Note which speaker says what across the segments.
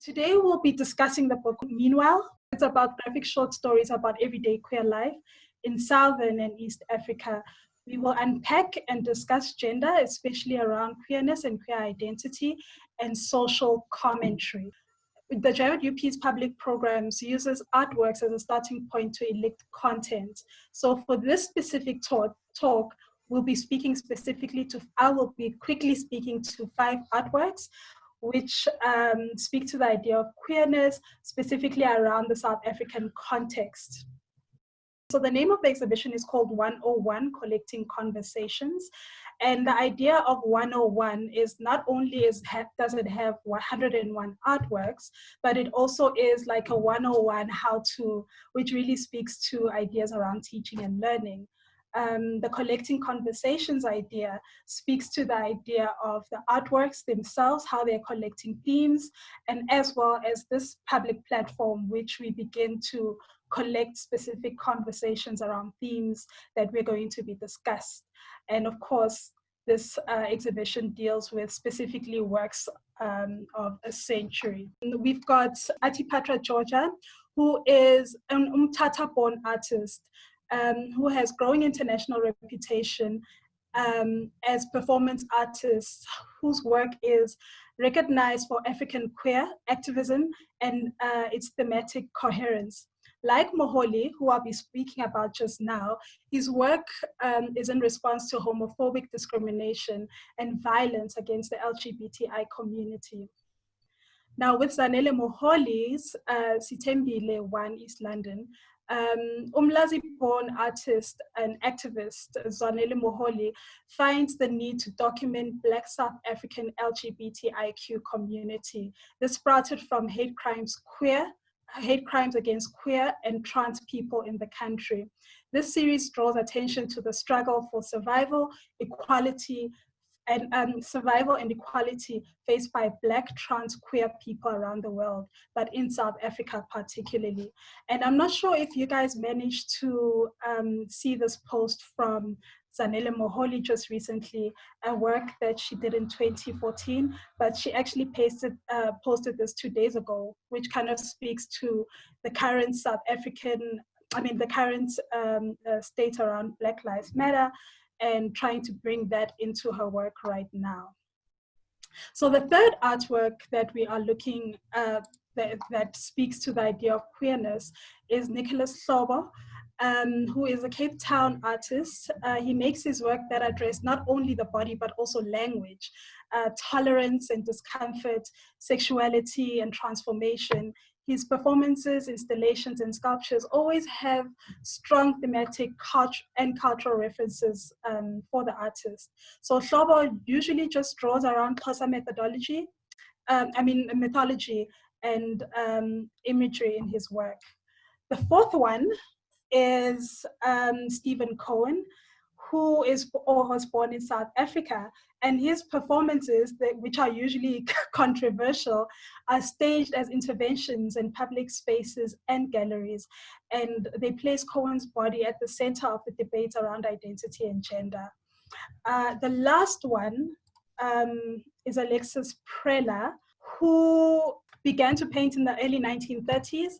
Speaker 1: Today we'll be discussing the book Meanwhile. It's about graphic short stories about everyday queer life in Southern and East Africa. We will unpack and discuss gender, especially around queerness and queer identity and social commentary. The Javett-UP's public programs uses artworks as a starting point to elect content. So for this specific talk, we'll be speaking specifically to, I will be quickly speaking to 5 artworks which speak to the idea of queerness, specifically around the South African context. So the name of the exhibition is called 101, Collecting Conversations. And the idea of 101 is not only does it have 101 artworks, but it also is like a 101 how-to, which really speaks to ideas around teaching and learning. The collecting conversations idea speaks to the idea of the artworks themselves, how they're collecting themes, and as well as this public platform, which we begin to collect specific conversations around themes that we're going to be discussed. And of course, this exhibition deals with specifically works of a century. We've got Athi-Patra, Georgia, who is an Umtata-born artist who has growing international reputation as performance artists whose work is recognized for African queer activism and its thematic coherence. Like Muholi, who I'll be speaking about just now, his work is in response to homophobic discrimination and violence against the LGBTI community. Now with Zanele Muholi's Simthembile 1 East London, Umlazi-born artist and activist Zanele Muholi finds the need to document Black South African LGBTIQ community. This sprouted from hate crimes against queer and trans people in the country. This series draws attention to the struggle for survival, equality, and survival and equality faced by Black trans queer people around the world, but in South Africa particularly. And I'm not sure if you guys managed to see this post from Zanele Muholi just recently, a work that she did in 2014, but she actually posted this 2 days ago, which kind of speaks to the current the current state around Black Lives Matter, and trying to bring that into her work right now. So the third artwork that we are looking at that speaks to the idea of queerness is Nicholas Hlobo, who is a Cape Town artist. He makes his work that address not only the body, but also language, tolerance and discomfort, sexuality and transformation. His performances, installations, and sculptures always have strong thematic and cultural references for the artist. So Hlobo usually just draws around Xhosa mythology and imagery in his work. The fourth one is Stephen Cohen, who was born in South Africa, and his performances, which are usually controversial, are staged as interventions in public spaces and galleries, and they place Cohen's body at the center of the debate around identity and gender. The last one is Alexis Prela, who began to paint in the early 1930s,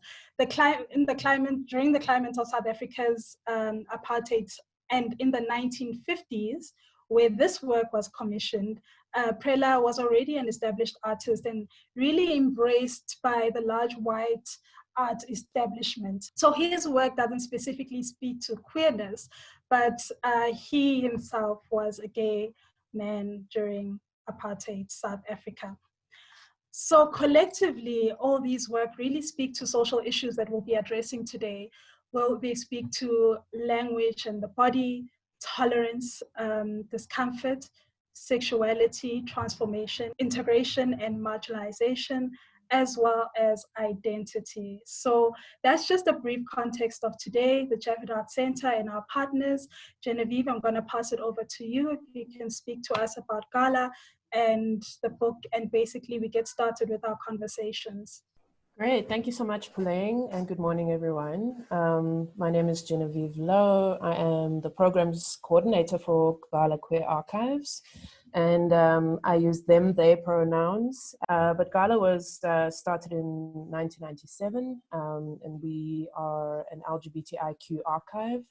Speaker 1: during the climate of South Africa's apartheid, and in the 1950s, where this work was commissioned, Prela was already an established artist and really embraced by the large white art establishment. So his work doesn't specifically speak to queerness, but he himself was a gay man during apartheid South Africa. So collectively, all these work really speak to social issues that we'll be addressing today. They speak to language and the body, tolerance, discomfort, sexuality, transformation, integration and marginalization, as well as identity. So that's just a brief context of today, the Javett Art Center and our partners. Genevieve, I'm going to pass it over to you if you can speak to us about GALA and the book, and basically we get started with our conversations.
Speaker 2: Great, thank you so much, Puleng, and good morning, everyone. My name is Genevieve Lowe. I am the programs coordinator for GALA Queer Archives, and I use them, they pronouns. But GALA was started in 1997, and we are an LGBTIQ archive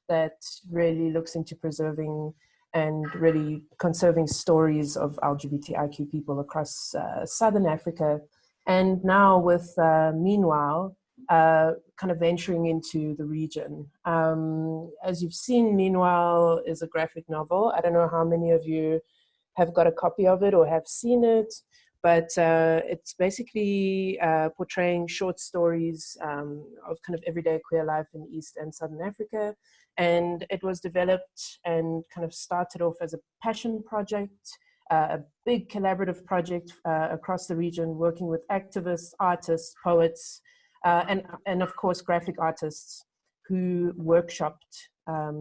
Speaker 2: that really looks into preserving and really conserving stories of LGBTIQ people across Southern Africa. And now with Meanwhile, kind of venturing into the region. As you've seen, Meanwhile is a graphic novel. I don't know how many of you have got a copy of it or have seen it, but it's basically portraying short stories of kind of everyday queer life in East and Southern Africa. And it was developed and kind of started off as a passion project, a big collaborative project across the region, working with activists, artists, poets, and of course, graphic artists who workshopped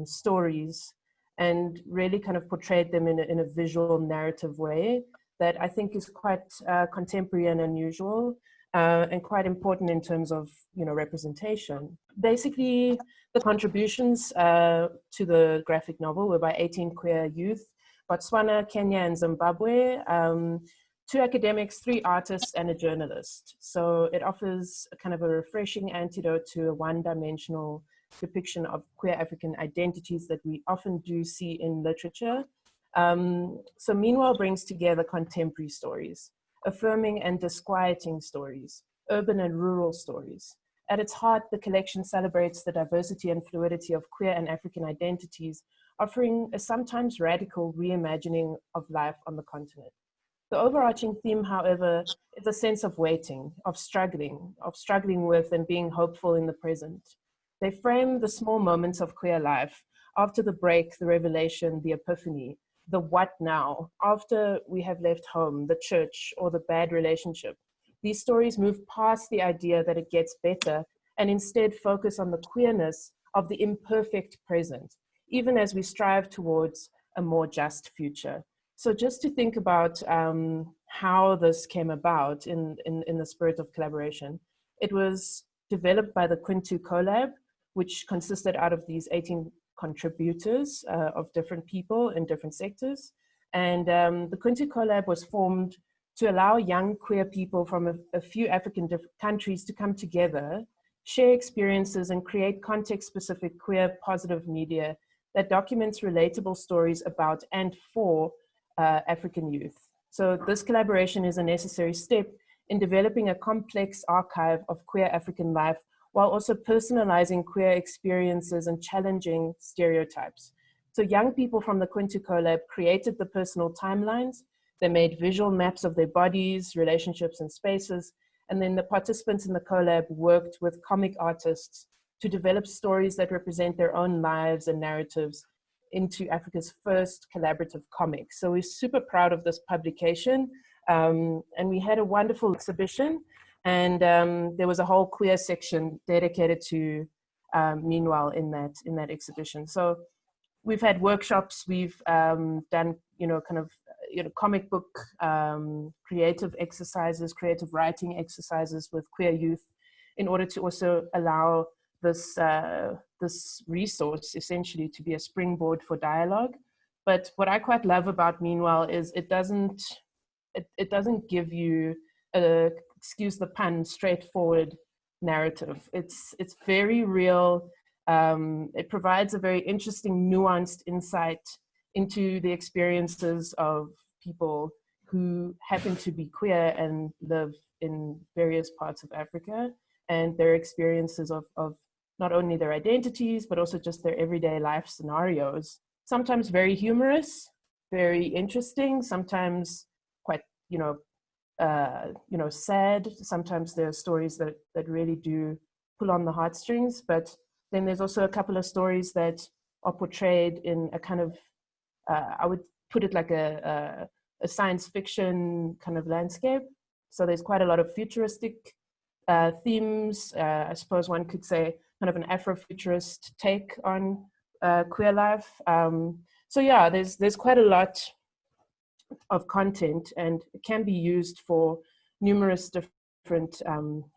Speaker 2: stories and really kind of portrayed them in a visual narrative way that I think is quite contemporary and unusual and quite important in terms of, representation. Basically, the contributions to the graphic novel were by 18 queer youth, Botswana, Kenya, and Zimbabwe, 2 academics, 3 artists, and a journalist. So it offers a kind of a refreshing antidote to a one-dimensional depiction of queer African identities that we often do see in literature. So Meanwhile brings together contemporary stories, affirming and disquieting stories, urban and rural stories. At its heart, the collection celebrates the diversity and fluidity of queer and African identities, offering a sometimes radical reimagining of life on the continent. The overarching theme, however, is a sense of waiting, of struggling with and being hopeful in the present. They frame the small moments of queer life, after the break, the revelation, the epiphany, the what now, after we have left home, the church, or the bad relationship. These stories move past the idea that it gets better and instead focus on the queerness of the imperfect present, even as we strive towards a more just future. So just to think about how this came about in the spirit of collaboration, it was developed by the Qintu Collab, which consisted out of these 18 contributors of different people in different sectors. And the Qintu Collab was formed to allow young queer people from a few African countries to come together, share experiences, and create context-specific queer positive media that documents relatable stories about and for African youth. So this collaboration is a necessary step in developing a complex archive of queer African life while also personalizing queer experiences and challenging stereotypes. So young people from the Qintu Collab created the personal timelines. They made visual maps of their bodies, relationships, and spaces. And then the participants in the collab worked with comic artists to develop stories that represent their own lives and narratives into Africa's first collaborative comic. So we're super proud of this publication. And we had a wonderful exhibition, and there was a whole queer section dedicated to Meanwhile in that exhibition. So we've had workshops, we've done, comic book creative exercises, creative writing exercises with queer youth in order to also allow this resource essentially to be a springboard for dialogue. But what I quite love about Meanwhile is it doesn't give you a, excuse the pun, straightforward narrative. It's very real. It provides a very interesting, nuanced insight into the experiences of people who happen to be queer and live in various parts of Africa, and their experiences of not only their identities, but also just their everyday life scenarios. Sometimes very humorous, very interesting, sometimes quite, sad. Sometimes there are stories that really do pull on the heartstrings, but then there's also a couple of stories that are portrayed in a kind of, I would put it like a science fiction kind of landscape. So there's quite a lot of futuristic themes. I suppose one could say kind of an Afrofuturist take on queer life. So yeah, there's quite a lot of content, and it can be used for numerous different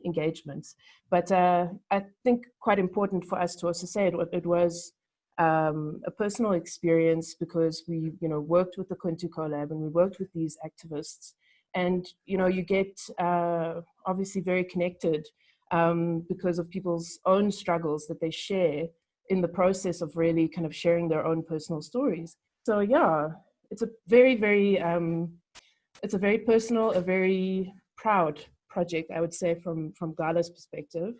Speaker 2: engagements. But I think quite important for us to also say it was a personal experience, because we, worked with the Qintu Collab and we worked with these activists, and you get obviously very connected because of people's own struggles that they share in the process of really kind of sharing their own personal stories. So yeah, it's a very, very it's a very personal, a very proud project, I would say, from GALA's perspective.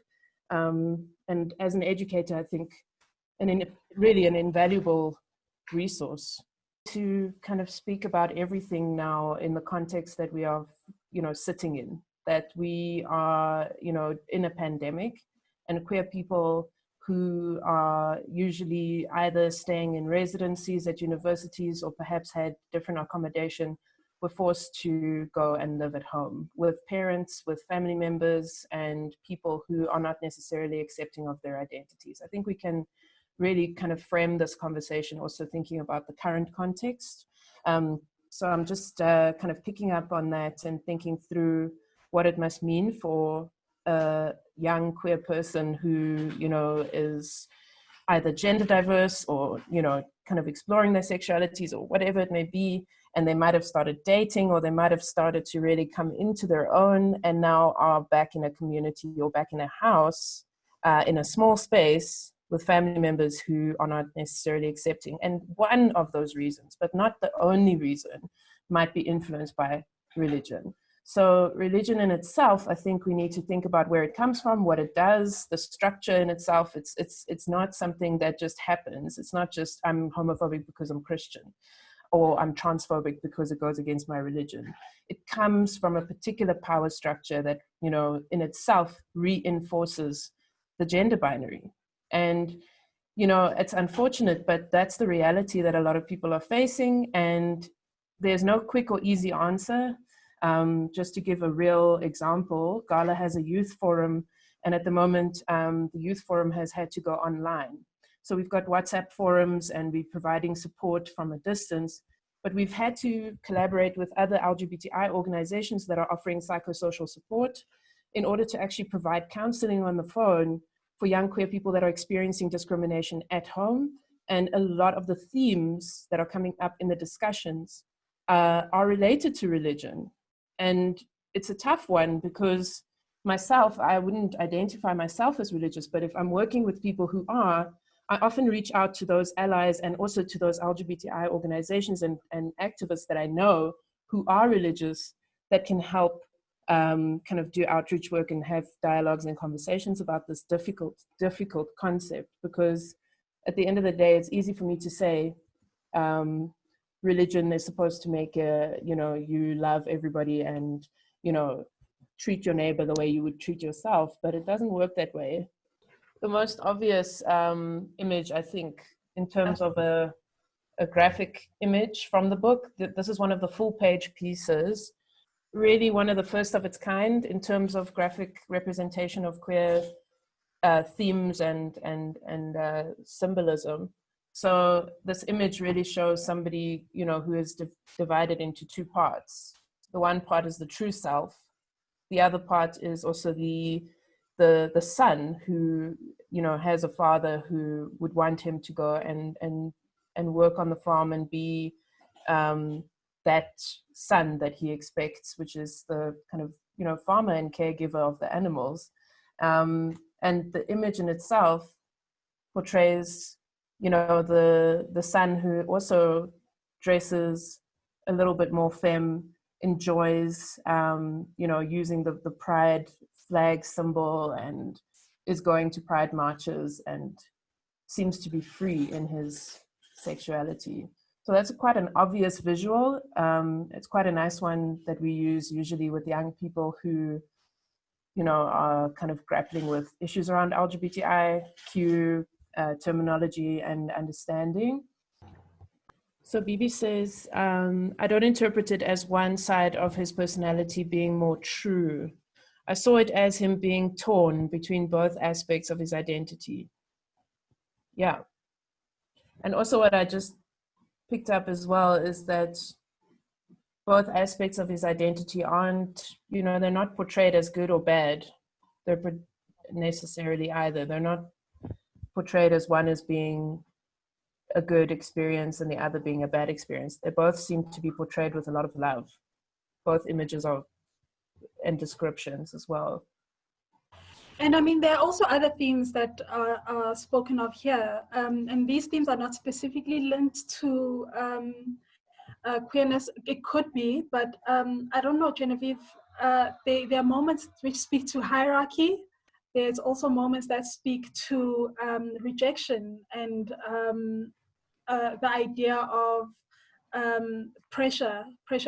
Speaker 2: And as an educator, I think really an invaluable resource to kind of speak about everything now in the context that we are, sitting in, that we are, in a pandemic, and queer people who are usually either staying in residencies at universities or perhaps had different accommodation were forced to go and live at home with parents, with family members, and people who are not necessarily accepting of their identities. I think we can really kind of frame this conversation also thinking about the current context. So I'm just kind of picking up on that and thinking through what it must mean for a young queer person who, is either gender diverse or, kind of exploring their sexualities or whatever it may be. And they might have started dating, or they might have started to really come into their own, and now are back in a community or back in a house, in a small space with family members who are not necessarily accepting. And one of those reasons, but not the only reason, might be influenced by religion. So religion in itself, I think we need to think about where it comes from, what it does, the structure in itself. It's not something that just happens. It's not just I'm homophobic because I'm Christian, or I'm transphobic because it goes against my religion. It comes from a particular power structure that, in itself reinforces the gender binary. And, it's unfortunate, but that's the reality that a lot of people are facing. And there's no quick or easy answer. Just to give a real example, GALA has a youth forum, and at the moment, the youth forum has had to go online. So we've got WhatsApp forums, and we're providing support from a distance, but we've had to collaborate with other LGBTI organizations that are offering psychosocial support in order to actually provide counseling on the phone for young queer people that are experiencing discrimination at home. And a lot of the themes that are coming up in the discussions are related to religion. And it's a tough one, because myself, I wouldn't identify myself as religious, but if I'm working with people who are, I often reach out to those allies and also to those LGBTI organizations and activists that I know who are religious, that can help kind of do outreach work and have dialogues and conversations about this difficult concept. Because at the end of the day, it's easy for me to say religion is supposed to make you love everybody and treat your neighbor the way you would treat yourself, but it doesn't work that way. The most obvious image, I think, in terms of a graphic image from the book, this is one of the full page pieces, really one of the first of its kind in terms of graphic representation of queer themes and symbolism. So this image really shows somebody, who is divided into two parts. The one part is the true self. The other part is also the son who, has a father who would want him to go and work on the farm and be that son that he expects, which is the kind of, farmer and caregiver of the animals. And the image in itself portrays, the son who also dresses a little bit more femme, enjoys, using the pride flag symbol, and is going to pride marches and seems to be free in his sexuality. So that's quite an obvious visual. It's quite a nice one that we use usually with young people who, are kind of grappling with issues around LGBTIQ terminology and understanding. So Bibi says, I don't interpret it as one side of his personality being more true. I saw it as him being torn between both aspects of his identity. Yeah. And also what I just picked up as well is that both aspects of his identity aren't, you know, they're not portrayed as good or bad. They're necessarily either. They're not portrayed as one as being a good experience and the other being a bad experience. They both seem to be portrayed with a lot of love, both images of and descriptions as well.
Speaker 1: And I mean, there are also other themes that are spoken of here, and these themes are not specifically linked to queerness. It could be, but I don't know, Genevieve. There are moments which speak to hierarchy. There's also moments that speak to rejection and the idea of pressure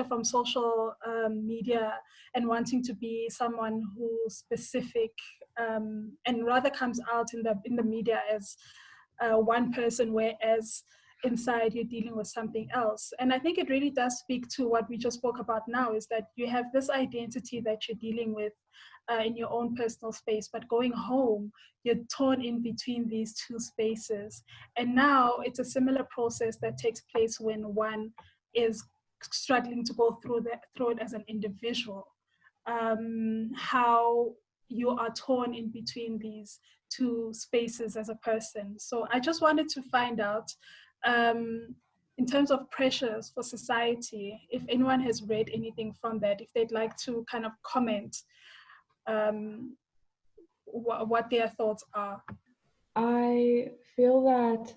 Speaker 1: from social media, and wanting to be someone who's specific, and rather comes out in the media as one person, whereas inside you're dealing with something else. And I think it really does speak to what we just spoke about now, is that you have this identity that you're dealing with in your own personal space, but going home, you're torn in between these two spaces. And now it's a similar process that takes place when one is struggling to go through it as an individual. How you are torn in between these two spaces as a person. So I just wanted to find out, in terms of pressures for society, if anyone has read anything from that, if they'd like to kind of comment what their thoughts are.
Speaker 3: I feel that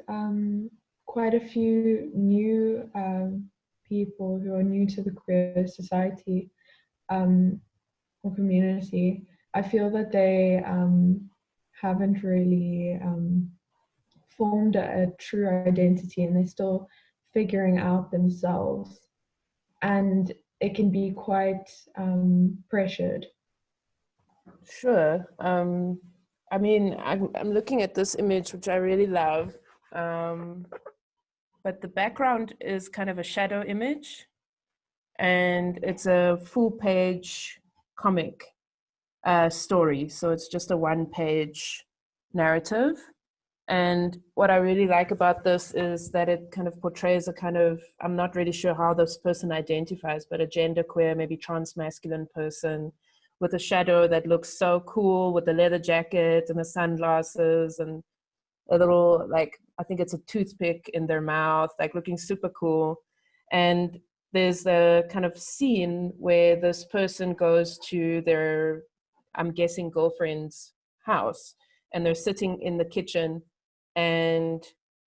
Speaker 3: quite a few new people who are new to the queer society or community, I feel that they haven't really formed a true identity, and they're still figuring out themselves, and it can be quite pressured.
Speaker 2: Sure. I mean, I'm looking at this image, which I really love, but the background is kind of a shadow image, and it's a full-page comic story. So it's just a one-page narrative. And what I really like about this is that it kind of portrays a kind of, I'm not really sure how this person identifies, but a genderqueer, maybe trans-masculine person with a shadow that looks so cool, with the leather jacket and the sunglasses and a little, like, I think it's a toothpick in their mouth, like looking super cool. And there's a kind of scene where this person goes to their, I'm guessing, girlfriend's house, and they're sitting in the kitchen, and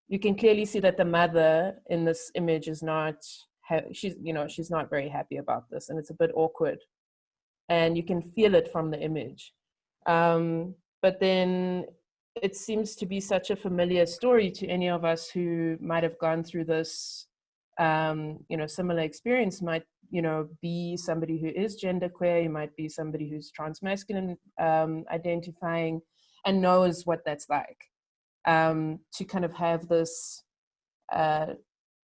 Speaker 2: you can clearly see that the mother in this image is not, she's not very happy about this, and it's a bit awkward. And you can feel it from the image. But then it seems to be such a familiar story to any of us who might have gone through this, similar experience. Might, be somebody who is genderqueer, you might be somebody who's transmasculine identifying, and knows what that's like, to kind of have this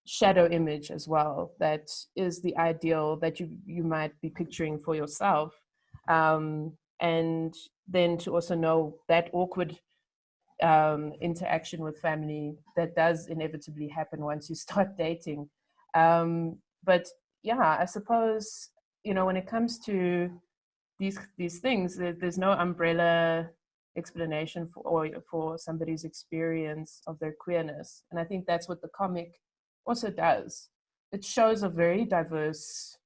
Speaker 2: shadow image as well, that is the ideal that you might be picturing for yourself, and then to also know that awkward interaction with family that does inevitably happen once you start dating. But yeah, I suppose, when it comes to these things, there's no umbrella explanation for somebody's experience of their queerness. And I think that's what the comic also does. It shows a very diverse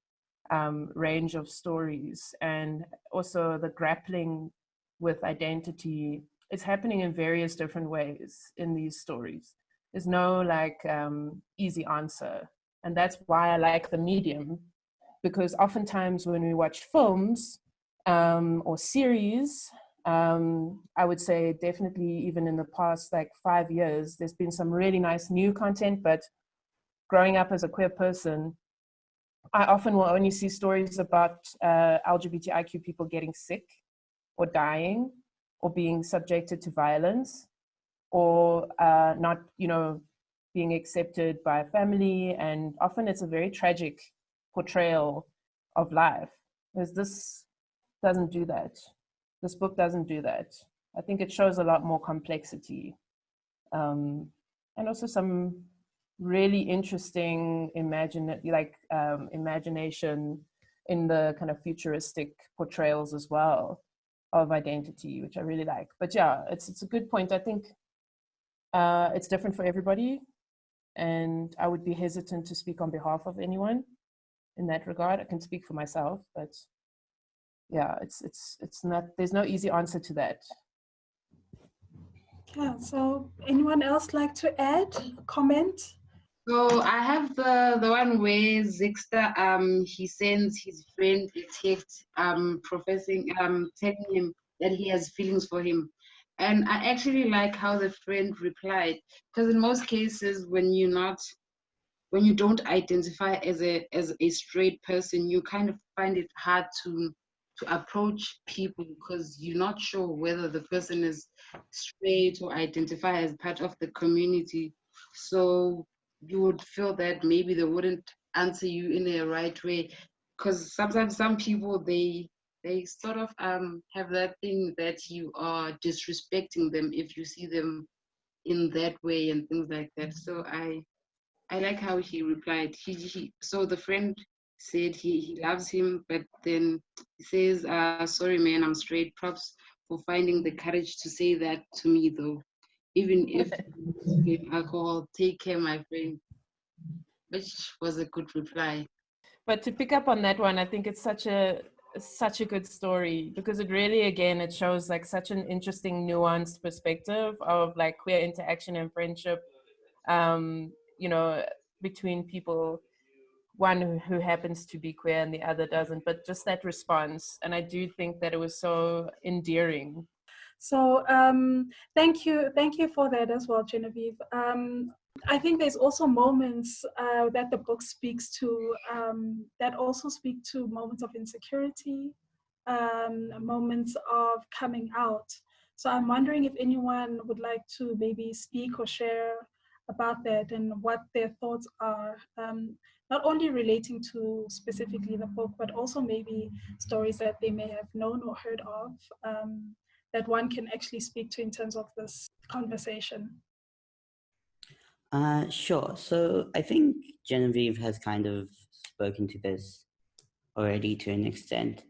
Speaker 2: range of stories, and also the grappling with identity is happening in various different ways in these stories. There's no easy answer. And that's why I like the medium, because oftentimes when we watch films or series, I would say definitely even in the past 5 years, there's been some really nice new content, but growing up as a queer person, I often will only see stories about LGBTIQ people getting sick or dying or being subjected to violence, or not, being accepted by family. And often it's a very tragic portrayal of life. Whereas this doesn't do that. This book doesn't do that. I think it shows a lot more complexity, and also some really interesting imagination in the kind of futuristic portrayals as well of identity, which I really like. But yeah, it's a good point. I think it's different for everybody, and I would be hesitant to speak on behalf of anyone in that regard. I can speak for myself, but yeah, it's not, there's no easy answer to that.
Speaker 1: Yeah, so anyone else like to add, comment?
Speaker 4: So I have the one where Zeksta he sends his friend a text telling him that he has feelings for him. And I actually like how the friend replied, because in most cases when you don't identify as a straight person, you kind of find it hard to approach people because you're not sure whether the person is straight or identify as part of the community. So you would feel that maybe they wouldn't answer you in a right way, because sometimes some people they sort of have that thing that you are disrespecting them if you see them in that way and things like that. So I like how he replied. So the friend said he loves him, but then he says, sorry man, I'm straight. Props for finding the courage to say that to me though. Even if you gave alcohol, take care, my friend. Which was a good reply.
Speaker 2: But to pick up on that one, I think it's such a good story, because it really, again, it shows like such an interesting nuanced perspective of like queer interaction and friendship, you know, between people, one who happens to be queer and the other doesn't, but just that response. And I do think that it was so endearing.
Speaker 1: So thank you for that as well, Genevieve. I think there's also moments that the book speaks to that also speak to moments of insecurity, moments of coming out. So I'm wondering if anyone would like to maybe speak or share about that and what their thoughts are, not only relating to specifically the book, but also maybe stories that they may have known or heard of, that one can actually speak to in terms of this conversation.
Speaker 5: Sure. So I think Genevieve has kind of spoken to this already to an extent.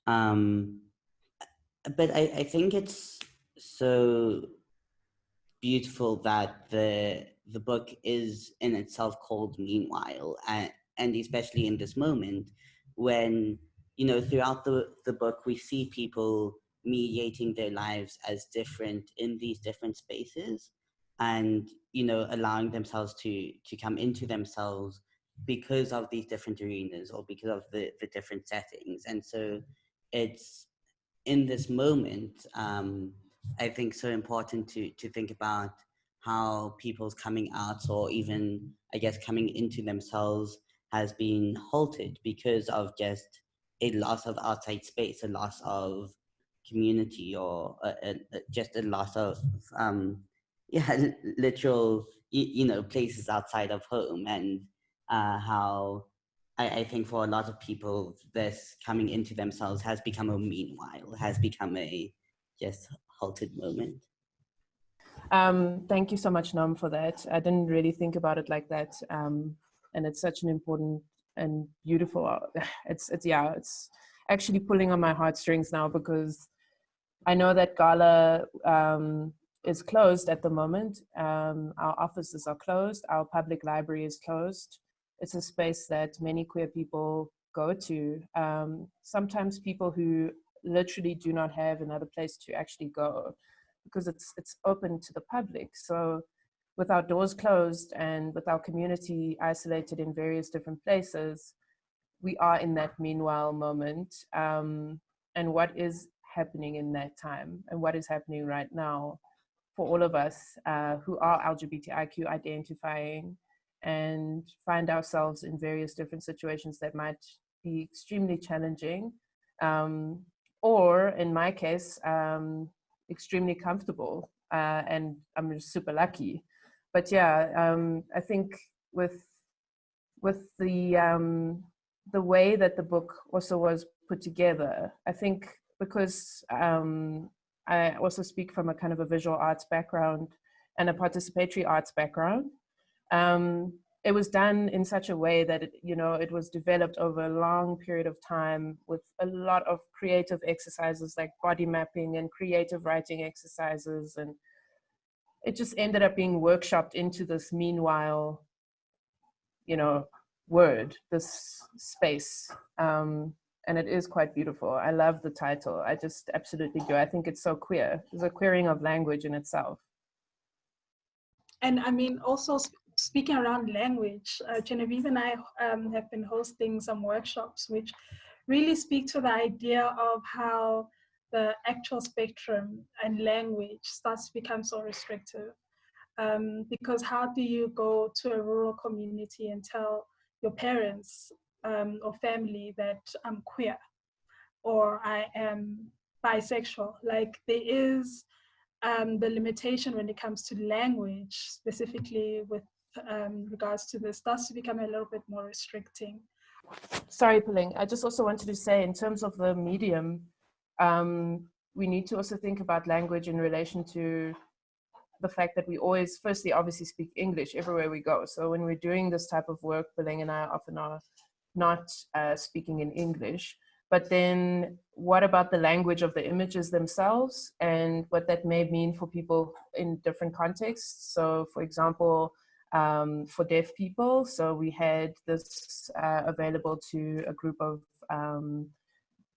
Speaker 5: But I think it's so beautiful that the book is in itself called Meanwhile, and especially in this moment when, you know, throughout the book we see people mediating their lives as different in these different spaces, and, you know, allowing themselves to come into themselves because of these different arenas or because of the different settings. And so it's in this moment, I think so important to think about how people's coming out, or even, I guess, coming into themselves, has been halted because of just a loss of outside space, a loss of community, or just a loss of literal you know, places outside of home. And how I think for a lot of people, this coming into themselves has become a meanwhile, has become a just halted moment.
Speaker 2: Thank you so much, Nam, for that. I didn't really think about it like that. And it's such an important and beautiful, it's actually pulling on my heartstrings now, because I know that GALA is closed at the moment. Our offices are closed. Our public library is closed. It's a space that many queer people go to. Sometimes people who literally do not have another place to actually go, because it's open to the public. So with our doors closed and with our community isolated in various different places, we are in that meanwhile moment. And what is happening in that time, and what is happening right now for all of us who are LGBTIQ identifying and find ourselves in various different situations that might be extremely challenging, or in my case, extremely comfortable, and I'm just super lucky. But yeah, I think with the way that the book also was put together, I think because I also speak from a kind of a visual arts background and a participatory arts background, it was done in such a way that it was developed over a long period of time with a lot of creative exercises like body mapping and creative writing exercises, and it just ended up being workshopped into this meanwhile word, this space. And it is quite beautiful. I love the title. I just absolutely do. I think it's so queer. There's a queering of language in itself.
Speaker 1: And I mean, also speaking around language, Genevieve and I have been hosting some workshops which really speak to the idea of how the actual spectrum and language starts to become so restrictive. Because how do you go to a rural community and tell your parents or family that I'm queer or I am bisexual? Like, there is the limitation when it comes to language, specifically with regards to this, starts to become a little bit more restricting.
Speaker 2: Sorry, Puling. I just also wanted to say, in terms of the medium, we need to also think about language in relation to the fact that we always, firstly, obviously speak English everywhere we go. So when we're doing this type of work, Puling and I often are not speaking in English. But then what about the language of the images themselves and what that may mean for people in different contexts? So for example, for deaf people, so we had this available to a group of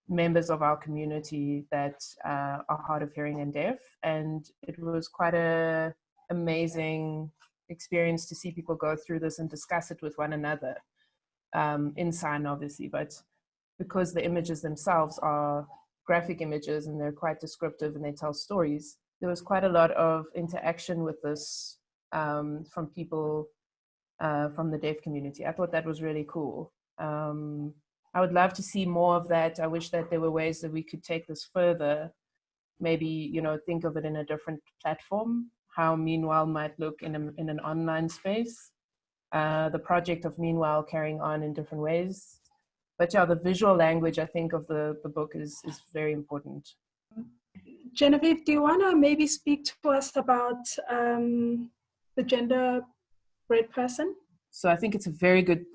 Speaker 2: members of our community that are hard of hearing and deaf. And it was quite an amazing experience to see people go through this and discuss it with one another, in sign obviously, but because the images themselves are graphic images and they're quite descriptive and they tell stories, there was quite a lot of interaction with this from people from the deaf community. I thought that was really cool. I would love to see more of that. I wish that there were ways that we could take this further. Maybe, think of it in a different platform, how Meanwhile might look in an online space. The project of Meanwhile carrying on in different ways. But yeah, the visual language, I think, of the book is very important.
Speaker 1: Genevieve, do you want to maybe speak to us about the gender bred person?
Speaker 2: So I think it's a very good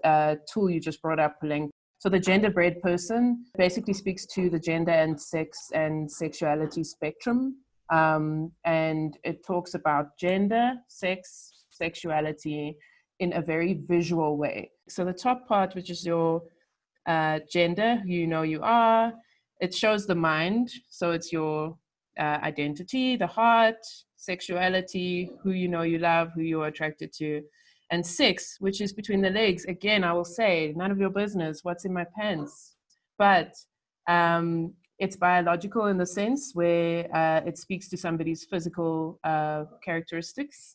Speaker 2: tool you just brought up, Puling. So the gender bred person basically speaks to the gender and sex and sexuality spectrum. And it talks about gender, sex, sexuality in a very visual way. So the top part, which is your gender, who you are, it shows the mind. So it's your identity, the heart, sexuality, who you love, who you're attracted to. And sex, which is between the legs. Again, I will say, none of your business, what's in my pants. But it's biological in the sense where it speaks to somebody's physical characteristics,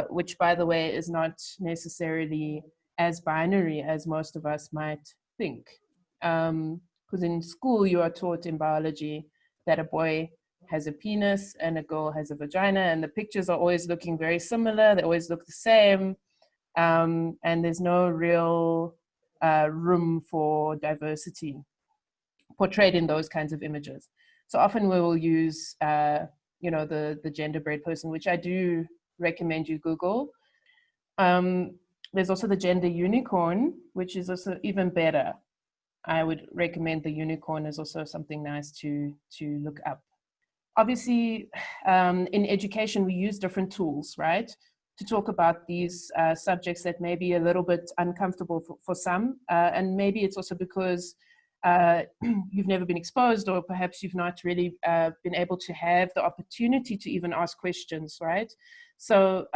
Speaker 2: which, by the way, is not necessarily as binary as most of us might think. Because in school, you are taught in biology that a boy has a penis and a girl has a vagina, and the pictures are always looking very similar. They always look the same. And there's no real room for diversity portrayed in those kinds of images. So often we will use, the gender bred person, which I do recommend you Google. There's also the gender unicorn, which is also even better. I would recommend the unicorn is also something nice to look up. Obviously, in education, we use different tools, right, to talk about these subjects that may be a little bit uncomfortable for some. And maybe it's also because you've never been exposed, or perhaps you've not really been able to have the opportunity to even ask questions, right? So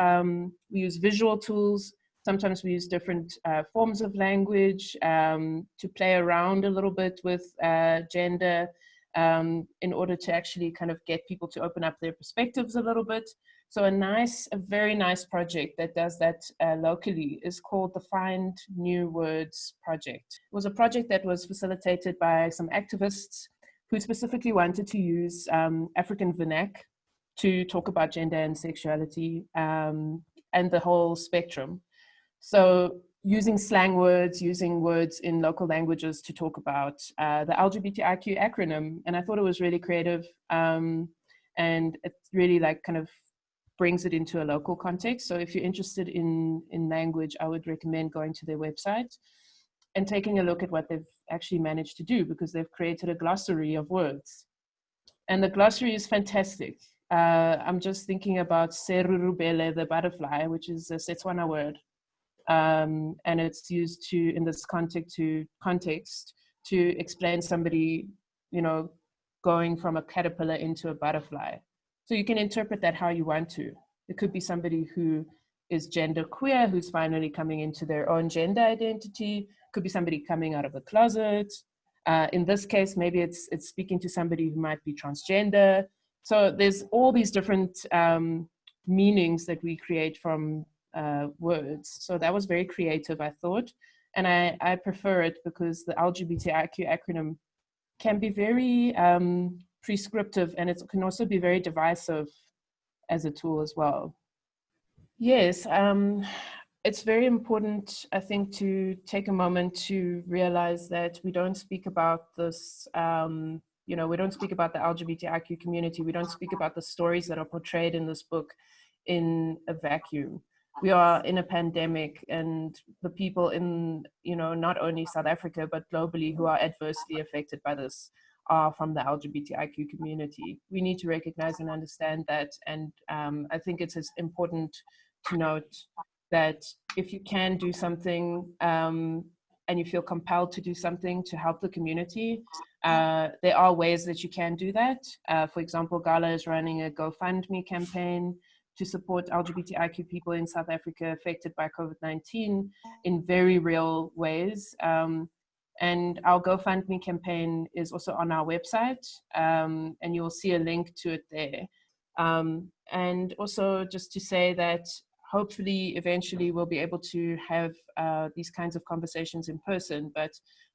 Speaker 2: we use visual tools. Sometimes we use different forms of language to play around a little bit with gender, in order to actually kind of get people to open up their perspectives a little bit. So a very nice project that does that locally is called the Find New Words Project. It was a project that was facilitated by some activists who specifically wanted to use African vernac to talk about gender and sexuality and the whole spectrum. So using slang words, using words in local languages to talk about the LGBTIQ acronym. And I thought it was really creative. And it really kind of brings it into a local context. So if you're interested in language, I would recommend going to their website and taking a look at what they've actually managed to do, because they've created a glossary of words. And the glossary is fantastic. I'm just thinking about serurubele, the butterfly, which is a Setswana word. And it's used in this context to explain somebody, going from a caterpillar into a butterfly. So you can interpret that how you want to. It could be somebody who is gender queer, who's finally coming into their own gender identity. It could be somebody coming out of the closet. In this case, maybe it's speaking to somebody who might be transgender. So there's all these different meanings that we create from words. So that was very creative, I thought. And I prefer it because the LGBTIQ acronym can be very prescriptive, and it can also be very divisive as a tool as well. Yes, it's very important, I think, to take a moment to realize that we don't speak about this, we don't speak about the LGBTIQ community. We don't speak about the stories that are portrayed in this book in a vacuum. We are in a pandemic, and the people in, not only South Africa, but globally, who are adversely affected by this are from the LGBTIQ community. We need to recognize and understand that. And I think it's as important to note that if you can do something and you feel compelled to do something to help the community, there are ways that you can do that. For example, GALA is running a GoFundMe campaign to support LGBTIQ people in South Africa affected by COVID-19 in very real ways. And our GoFundMe campaign is also on our website, and you will see a link to it there. And also just to say that hopefully eventually we'll be able to have these kinds of conversations in person, but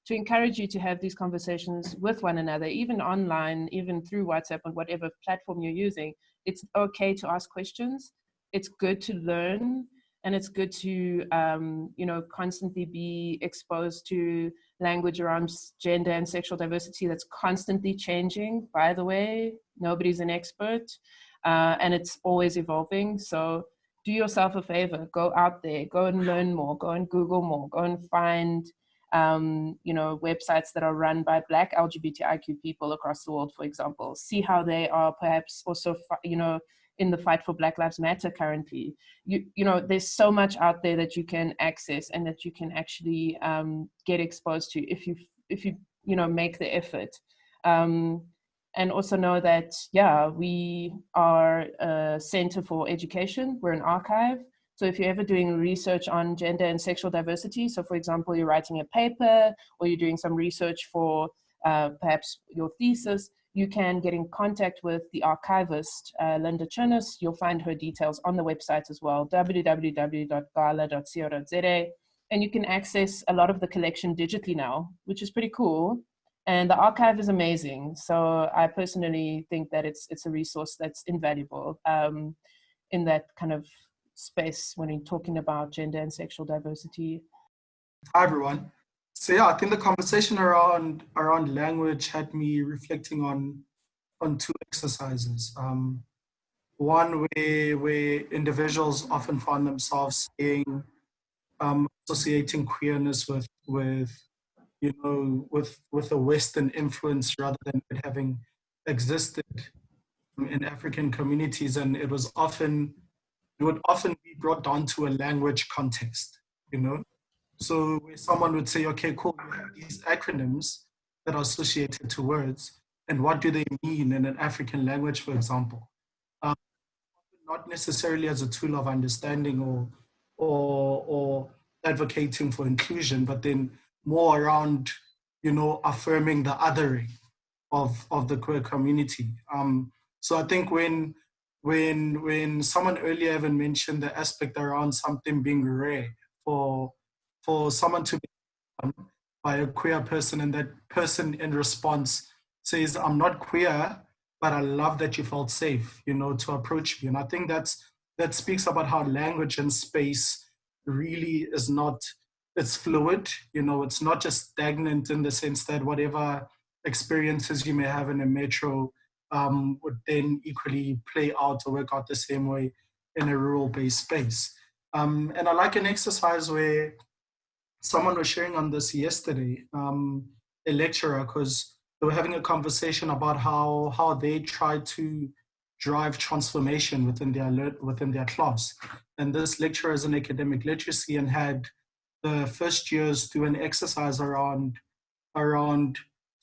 Speaker 2: to encourage you to have these conversations with one another, even online, even through WhatsApp or whatever platform you're using. It's okay to ask questions. It's good to learn, and it's good to constantly be exposed to language around gender and sexual diversity that's constantly changing. By the way, nobody's an expert, and it's always evolving. So do yourself a favor, go out there, go and learn more, go and Google more, go and find websites that are run by Black LGBTIQ people across the world, for example. See how they are perhaps also, in the fight for Black Lives Matter currently. There's so much out there that you can access and that you can actually get exposed to if you make the effort. And also know that, we are a center for education. We're an archive. So if you're ever doing research on gender and sexual diversity, so for example, you're writing a paper or you're doing some research for perhaps your thesis, you can get in contact with the archivist, Linda Chernus. You'll find her details on the website as well, www.gala.co.za. And you can access a lot of the collection digitally now, which is pretty cool. And the archive is amazing. So I personally think that it's a resource that's invaluable in that kind of space when you're talking about gender and sexual diversity.
Speaker 6: Hi, everyone. So I think the conversation around language had me reflecting on two exercises. One where individuals often find themselves saying, associating queerness with a Western influence rather than it having existed in African communities, and it would often be brought down to a language context, So where someone would say, okay, cool, you have these acronyms that are associated to words, and what do they mean in an African language, for example? Not necessarily as a tool of understanding or advocating for inclusion, but then more around, affirming the othering of the queer community. So I think when someone earlier even mentioned the aspect around something being rare for someone to be done by a queer person, and that person in response says, I'm not queer, but I love that you felt safe, to approach me. And I think that speaks about how language and space really is not, it's fluid, it's not just stagnant in the sense that whatever experiences you may have in a metro would then equally play out or work out the same way in a rural-based space. And I like an exercise where someone was sharing on this yesterday, a lecturer, because they were having a conversation about how they try to drive transformation within their class. And this lecturer is in academic literacy and had the first years do an exercise around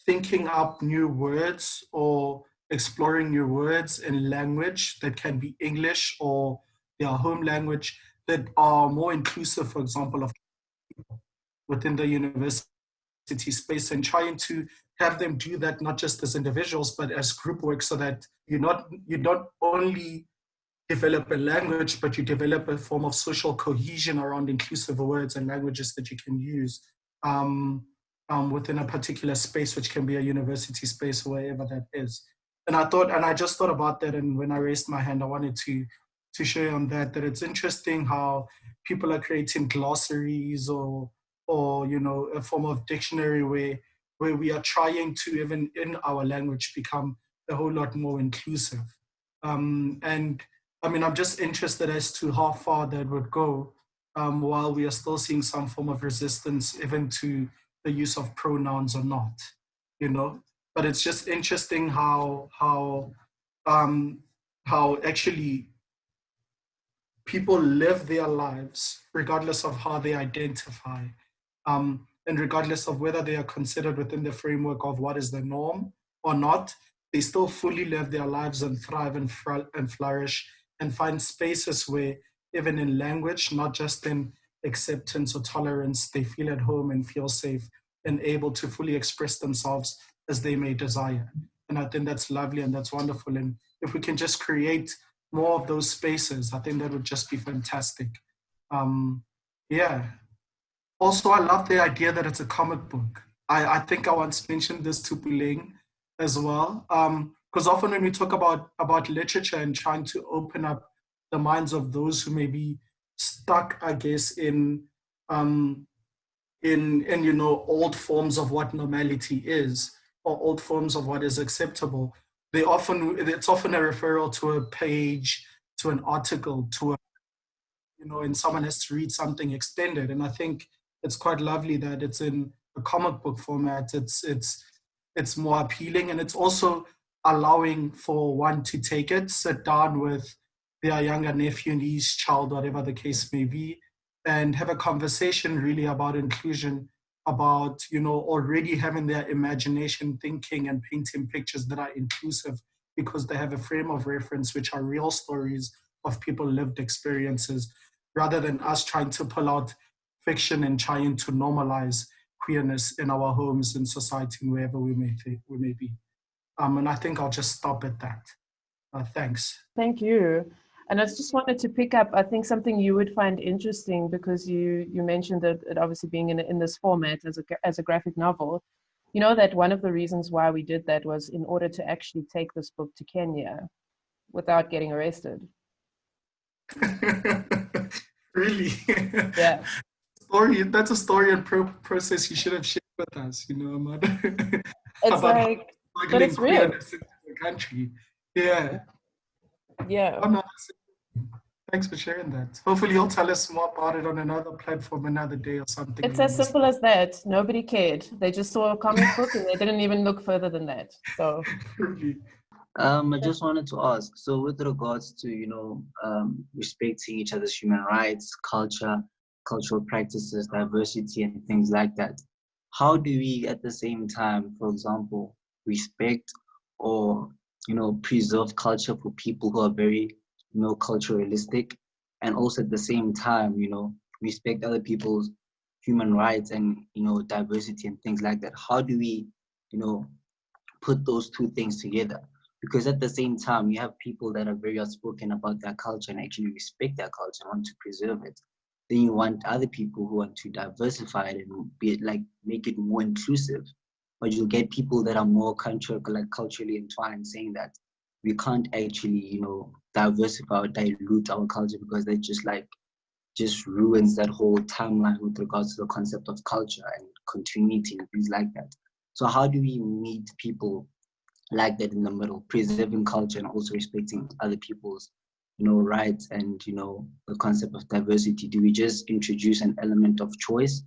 Speaker 6: thinking up new words or exploring new words in language that can be English or their home language that are more inclusive, for example, of people within the university space, and trying to have them do that not just as individuals but as group work, so that you not only develop a language, but you develop a form of social cohesion around inclusive words and languages that you can use within a particular space, which can be a university space or wherever that is. And I just thought about that, and when I raised my hand, I wanted to share on that it's interesting how people are creating glossaries or a form of dictionary where we are trying to, even in our language, become a whole lot more inclusive. And I mean, I'm just interested as to how far that would go, while we are still seeing some form of resistance even to the use of pronouns or not, But it's just interesting how actually people live their lives regardless of how they identify, and regardless of whether they are considered within the framework of what is the norm or not. They still fully live their lives and thrive and flourish and find spaces where, even in language, not just in acceptance or tolerance, they feel at home and feel safe and able to fully express themselves as they may desire. And I think that's lovely and that's wonderful. And if we can just create more of those spaces, I think that would just be fantastic. Yeah. Also, I love the idea that it's a comic book. I think I once mentioned this to Puleng as well. Because often when we talk about literature and trying to open up the minds of those who may be stuck, I guess, in old forms of what normality is, or old forms of what is acceptable, it's often a referral to a page, to an article, and someone has to read something extended. And I think it's quite lovely that it's in a comic book format. It's more appealing, and it's also allowing for one to take it, sit down with their younger nephew, niece, child, whatever the case may be, and have a conversation really about inclusion, about, already having their imagination thinking and painting pictures that are inclusive, because they have a frame of reference which are real stories of people lived experiences, rather than us trying to pull out fiction and trying to normalize queerness in our homes, in society, and wherever we may be. And I think I'll just stop at that. Thanks.
Speaker 2: Thank you. And I just wanted to pick up, I think, something you would find interesting, because you mentioned that it obviously being in this format as a graphic novel. You know that one of the reasons why we did that was in order to actually take this book to Kenya without getting arrested.
Speaker 6: Really?
Speaker 2: Yeah.
Speaker 6: That's a story and process you should have shared with us, Amanda.
Speaker 2: It's like, but it's real.
Speaker 6: In the country. Yeah.
Speaker 2: Yeah.
Speaker 6: Oh, no, thanks for sharing that. Hopefully you'll tell us more about it on another platform another day or something.
Speaker 2: It's as simple as that. Nobody cared. They just saw a comic book and they didn't even look further than that. So
Speaker 7: I just wanted to ask, so with regards to, respecting each other's human rights, cultural practices, diversity, and things like that, how do we at the same time, for example, respect or, preserve culture for people who are very, culturalistic, and also at the same time, respect other people's human rights and, diversity and things like that? How do we, put those two things together? Because at the same time, you have people that are very outspoken about their culture and actually respect their culture and want to preserve it. Then you want other people who want to diversify it and make it more inclusive. But you'll get people that are more culturally entwined saying that we can't actually, diversify or dilute our culture, because that just ruins that whole timeline with regards to the concept of culture and continuity and things like that. So how do we meet people like that in the middle, preserving culture and also respecting other people's rights and, the concept of diversity? Do we just introduce an element of choice,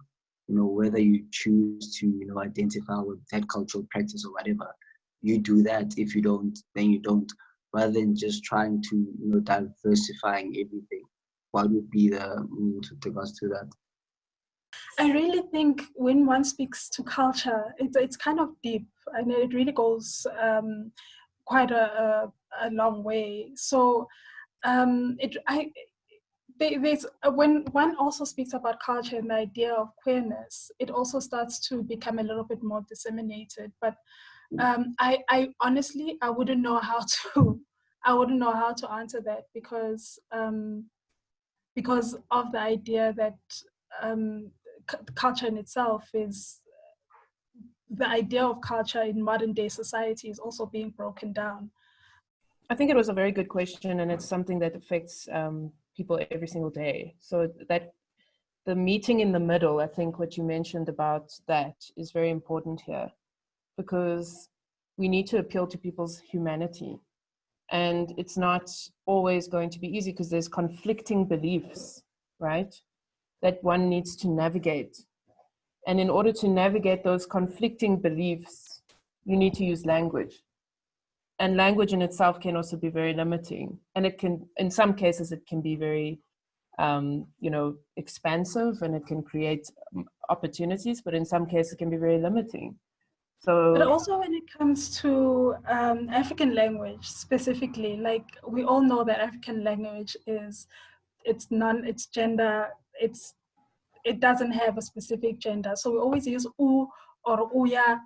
Speaker 7: whether you choose to, identify with that cultural practice or whatever, you do that. If you don't, then you don't, rather than just trying to, diversifying everything? What would be the with regards to that?
Speaker 1: I really think when one speaks to culture, it's kind of deep, and it really goes quite a long way. So there's when one also speaks about culture and the idea of queerness, it also starts to become a little bit more disseminated. But I honestly I wouldn't know how to answer that because of the idea that culture in itself is the idea of culture in modern day society is also being broken down.
Speaker 2: I think it was a very good question, and it's something that affects people every single day. So that the meeting in the middle, I think what you mentioned about that is very important here, because we need to appeal to people's humanity. And it's not always going to be easy because there's conflicting beliefs, right, that one needs to navigate. And in order to navigate those conflicting beliefs, you need to use language. And language in itself can also be very limiting. And it can, in some cases, it can be very, expansive, and it can create opportunities, but in some cases it can be very limiting. So,
Speaker 1: but also when it comes to African language specifically, like we all know that African language is, it's gender, it doesn't have a specific gender. So we always use u or uya,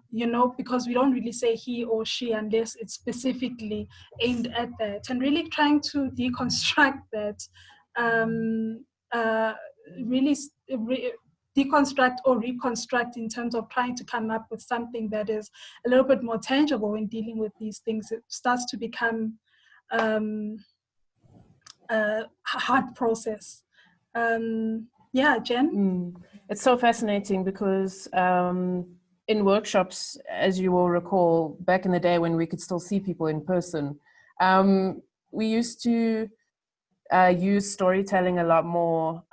Speaker 1: because we don't really say he or she unless it's specifically aimed at that. And really trying to deconstruct that, really deconstruct or reconstruct in terms of trying to come up with something that is a little bit more tangible when dealing with these things. It starts to become a hard process. Yeah, Jen?
Speaker 2: It's so fascinating because in workshops, as you will recall, back in the day when we could still see people in person, we used to use storytelling a lot more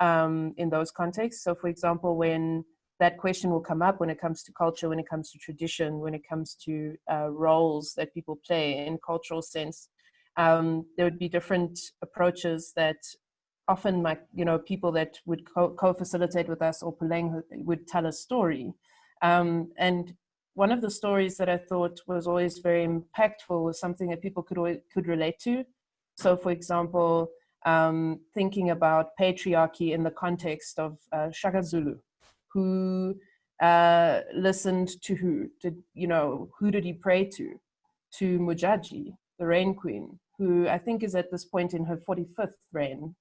Speaker 2: in those contexts. So for example, when that question will come up when it comes to culture, when it comes to tradition, when it comes to roles that people play in cultural sense, there would be different approaches that often people that would co-facilitate with us or Puleng would tell a story. And one of the stories that I thought was always very impactful was something that people could relate to. So for example, thinking about patriarchy in the context of Shaka Zulu, who listened to who? Who did he pray to? To Mujaji, the Rain Queen, who I think is at this point in her 45th reign,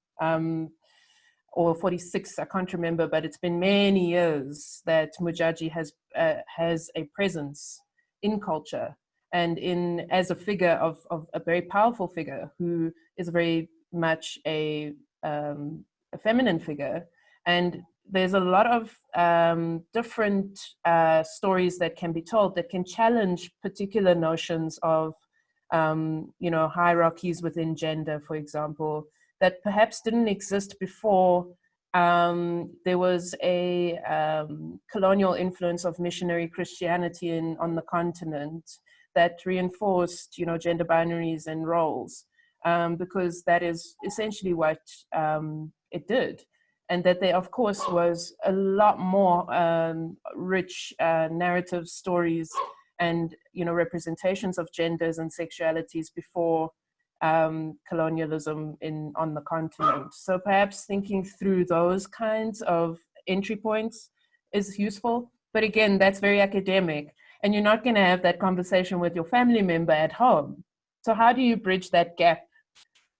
Speaker 2: or 46, I can't remember, but it's been many years that Mujaji has a presence in culture and as a figure of a very powerful figure who is very much a feminine figure. And there's a lot of different stories that can be told that can challenge particular notions of hierarchies within gender, for example, that perhaps didn't exist before there was a colonial influence of missionary Christianity on the continent that reinforced, gender binaries and roles, because that is essentially what it did. And that there, of course, was a lot more rich narrative stories and, representations of genders and sexualities before colonialism on the continent. So perhaps thinking through those kinds of entry points is useful. But again, that's very academic. And you're not going to have that conversation with your family member at home. So how do you bridge that gap?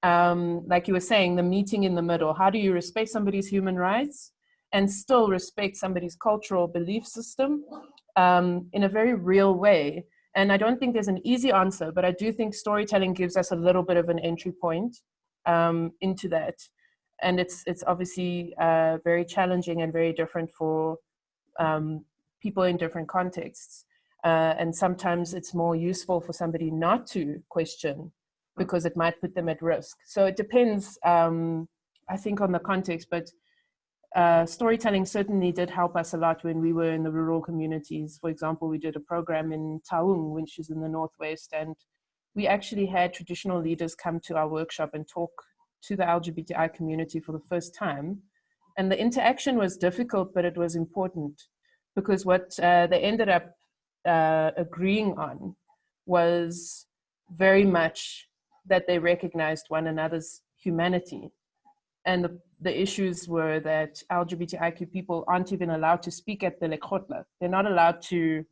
Speaker 2: Like you were saying, the meeting in the middle. How do you respect somebody's human rights and still respect somebody's cultural belief system in a very real way? And I don't think there's an easy answer, but I do think storytelling gives us a little bit of an entry point into that. And it's obviously very challenging and very different for people in different contexts. And sometimes it's more useful for somebody not to question because it might put them at risk. So it depends, I think, on the context, but storytelling certainly did help us a lot when we were in the rural communities. For example, we did a program in Taung, which is in the Northwest, and we actually had traditional leaders come to our workshop and talk to the LGBTI community for the first time. And the interaction was difficult, but it was important, because what they ended up agreeing on was very much that they recognized one another's humanity. And the issues were that LGBTIQ people aren't even allowed to speak at the lekgotla. They're not allowed to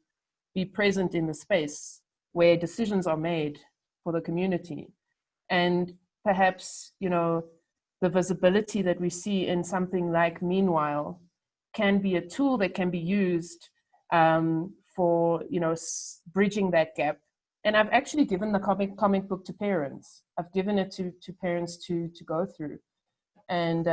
Speaker 2: be present in the space where decisions are made for the community. And perhaps, you know, the visibility that we see in something like Meanwhile can be a tool that can be used for, you know, bridging that gap. And I've actually given the comic book to parents. I've given it to parents to go through. And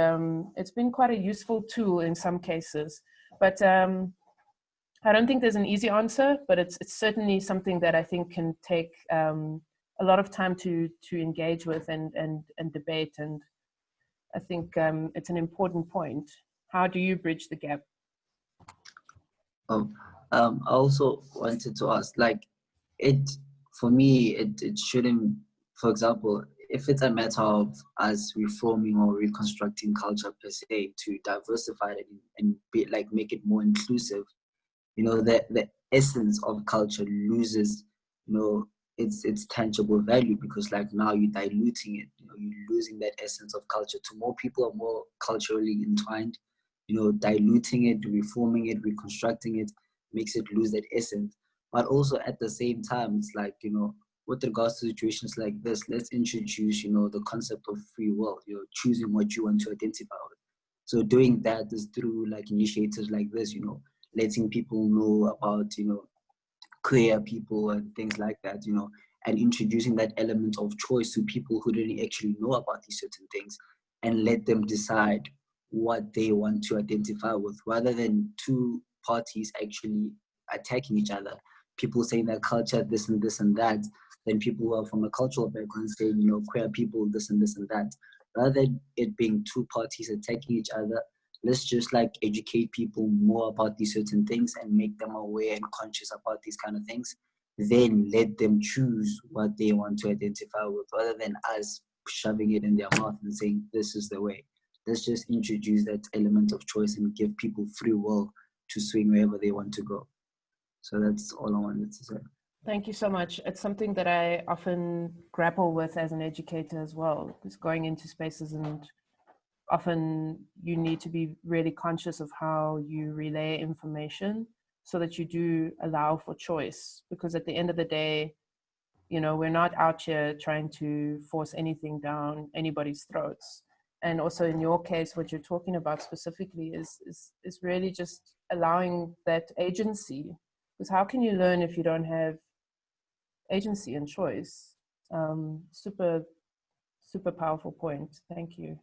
Speaker 2: it's been quite a useful tool in some cases. But I don't think there's an easy answer, but it's certainly something that I think can take a lot of time to engage with and debate. And I think it's an important point. How do you bridge the gap?
Speaker 7: I also wanted to ask, like, for me, it shouldn't, for example, if it's a matter of us reforming or reconstructing culture per se to diversify it and make it more inclusive, you know, the essence of culture loses, you know, its tangible value, because like now you're diluting it, you know, you're losing that essence of culture. To more people are more culturally entwined, you know, diluting it, reforming it, reconstructing it makes it lose that essence. But also at the same time, it's like, you know, with regards to situations like this, let's introduce, you know, the concept of free will, you know, choosing what you want to identify with. So doing that is through like initiatives like this, you know, letting people know about, you know, queer people and things like that, you know, and introducing that element of choice to people who didn't actually know about these certain things, and let them decide what they want to identify with, rather than two parties actually attacking each other. People saying that culture, this and this and that, then people who are from a cultural background saying, you know, queer people, this and this and that. Rather than it being two parties attacking each other, let's just like educate people more about these certain things and make them aware and conscious about these kind of things. Then let them choose what they want to identify with, rather than us shoving it in their mouth and saying, this is the way. Let's just introduce that element of choice and give people free will to swing wherever they want to go. So that's all I wanted to say.
Speaker 2: Thank you so much. It's something that I often grapple with as an educator as well, just going into spaces, and often you need to be really conscious of how you relay information so that you do allow for choice. Because at the end of the day, you know, we're not out here trying to force anything down anybody's throats. And also in your case, what you're talking about specifically is really just allowing that agency. Because how can you learn if you don't have agency and choice? Super powerful point. Thank you.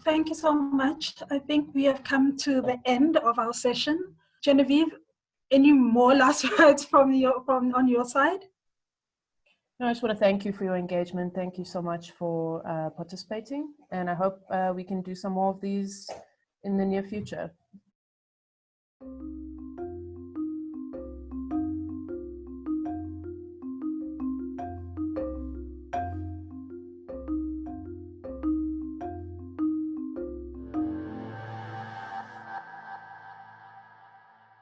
Speaker 1: Thank you so much. I think we have come to the end of our session. Genevieve, any more last words from on your side?
Speaker 2: No, I just want to thank you for your engagement. Thank you so much for participating. And I hope we can do some more of these in the near future.